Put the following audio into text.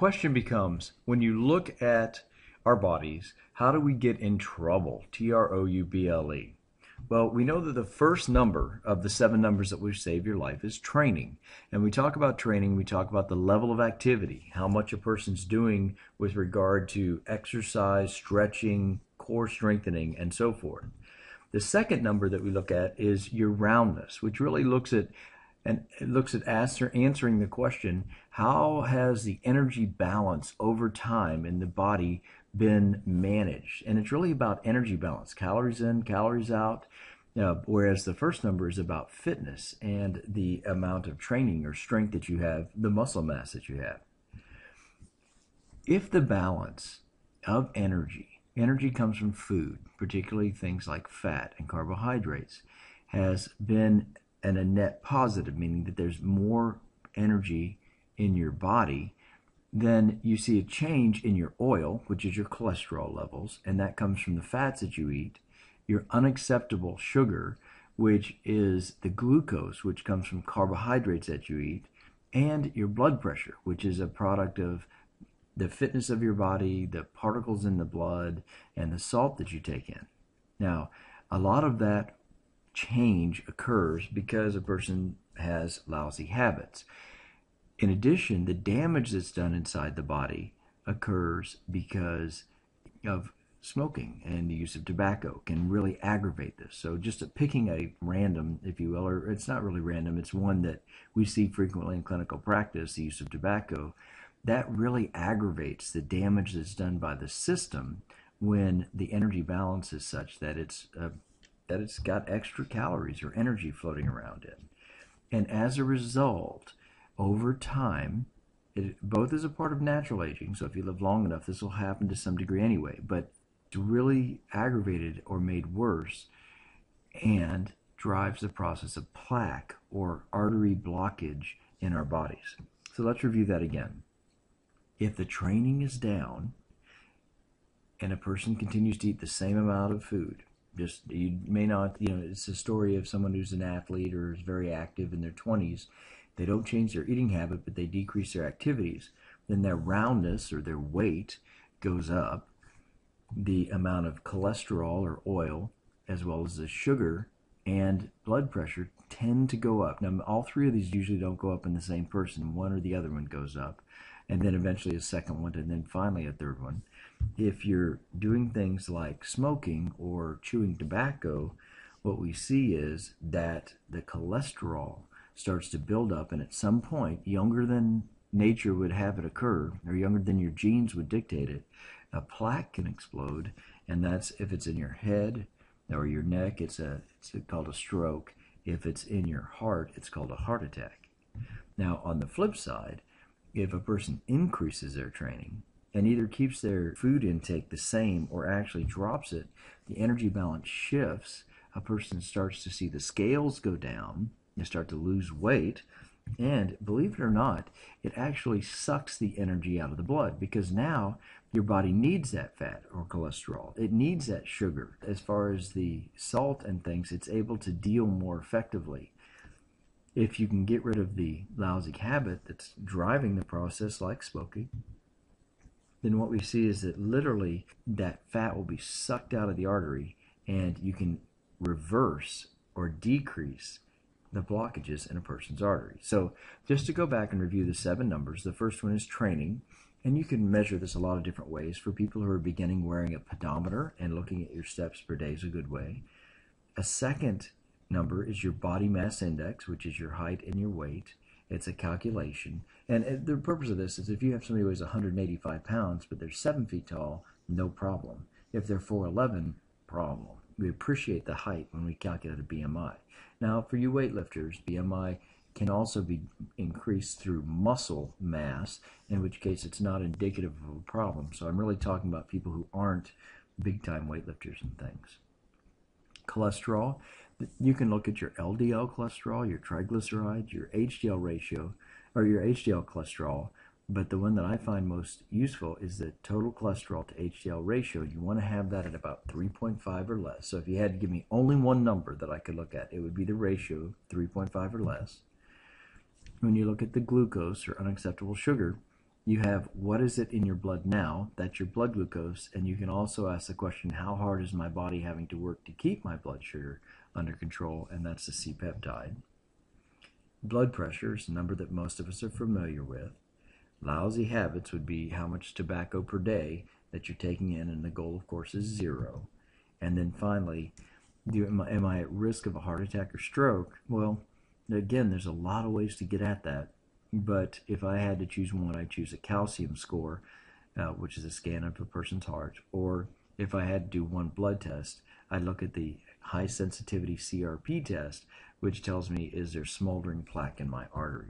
question becomes, when you look at our bodies, how do we get in trouble? Trouble. Well, we know that the first number of the 7 numbers that will save your life is training. And we talk about training, we talk about the level of activity, how much a person's doing with regard to exercise, stretching, core strengthening, and so forth. The second number that we look at is your roundness, which really looks at answering the question, how has the energy balance over time in the body been managed? And it's really about energy balance, calories in, calories out, whereas the first number is about fitness and the amount of training or strength that you have, the muscle mass that you have. If the balance of energy comes from food, particularly things like fat and carbohydrates, has been a net positive, meaning that there's more energy in your body, then you see a change in your oil, which is your cholesterol levels, and that comes from the fats that you eat, your unacceptable sugar, which is the glucose, which comes from carbohydrates that you eat, and your blood pressure, which is a product of the fitness of your body, the particles in the blood, and the salt that you take in. Now, a lot of that change occurs because a person has lousy habits. In addition, the damage that's done inside the body occurs because of smoking, and the use of tobacco can really aggravate this. So just picking a random, if you will, or it's not really random, it's one that we see frequently in clinical practice, the use of tobacco, that really aggravates the damage that's done by the system when the energy balance is such that it's got extra calories or energy floating around in. And as a result, over time, it both is a part of natural aging, so if you live long enough, this will happen to some degree anyway, but it's really aggravated or made worse and drives the process of plaque or artery blockage in our bodies. So let's review that again. If the training is down and a person continues to eat the same amount of food, you may not, it's a story of someone who's an athlete or is very active in their 20s. They don't change their eating habit, but they decrease their activities. Then their roundness or their weight goes up. The amount of cholesterol or oil, as well as the sugar and blood pressure, tend to go up. Now, all 3 of these usually don't go up in the same person. One or the other one goes up, and then eventually a second one, and then finally a third one. If you're doing things like smoking or chewing tobacco, what we see is that the cholesterol starts to build up, and at some point, younger than nature would have it occur, or younger than your genes would dictate it, a plaque can explode, and that's if it's in your head or your neck, it's called a stroke. If it's in your heart, it's called a heart attack. Now, on the flip side, if a person increases their training and either keeps their food intake the same or actually drops it, the energy balance shifts. A person starts to see the scales go down, they start to lose weight, and believe it or not, it actually sucks the energy out of the blood, because now your body needs that fat or cholesterol. It needs that sugar. As far as the salt and things, it's able to deal more effectively. If you can get rid of the lousy habit that's driving the process, like smoking, then what we see is that literally that fat will be sucked out of the artery, and you can reverse or decrease the blockages in a person's artery. So just to go back and review the 7 numbers, the first one is training, and you can measure this a lot of different ways. For people who are beginning, wearing a pedometer and looking at your steps per day is a good way. A second number is your body mass index, which is your height and your weight. It's a calculation, and the purpose of this is if you have somebody who weighs 185 pounds but they're 7 feet tall, no problem. If they're 4'11", problem. We appreciate the height when we calculate a BMI. Now, for you weightlifters, BMI can also be increased through muscle mass, in which case it's not indicative of a problem. So I'm really talking about people who aren't big-time weightlifters and things. Cholesterol, you can look at your LDL cholesterol, your triglycerides, your HDL ratio, or your HDL cholesterol, but the one that I find most useful is the total cholesterol to HDL ratio. You want to have that at about 3.5 or less. So if you had to give me only one number that I could look at, it would be the ratio, 3.5 or less. When you look at the glucose or unacceptable sugar, You have what is it in your blood now? That's your blood glucose. And you can also ask the question, how hard is my body having to work to keep my blood sugar under control? And that's the C-peptide. Blood pressure is a number that most of us are familiar with. Lousy habits would be how much tobacco per day that you're taking in, and the goal, of course, is 0. And then finally, am I at risk of a heart attack or stroke? Well, again, there's a lot of ways to get at that. But if I had to choose one, I'd choose a calcium score, which is a scan of a person's heart. Or if I had to do one blood test, I'd look at the high sensitivity CRP test, which tells me, is there smoldering plaque in my artery?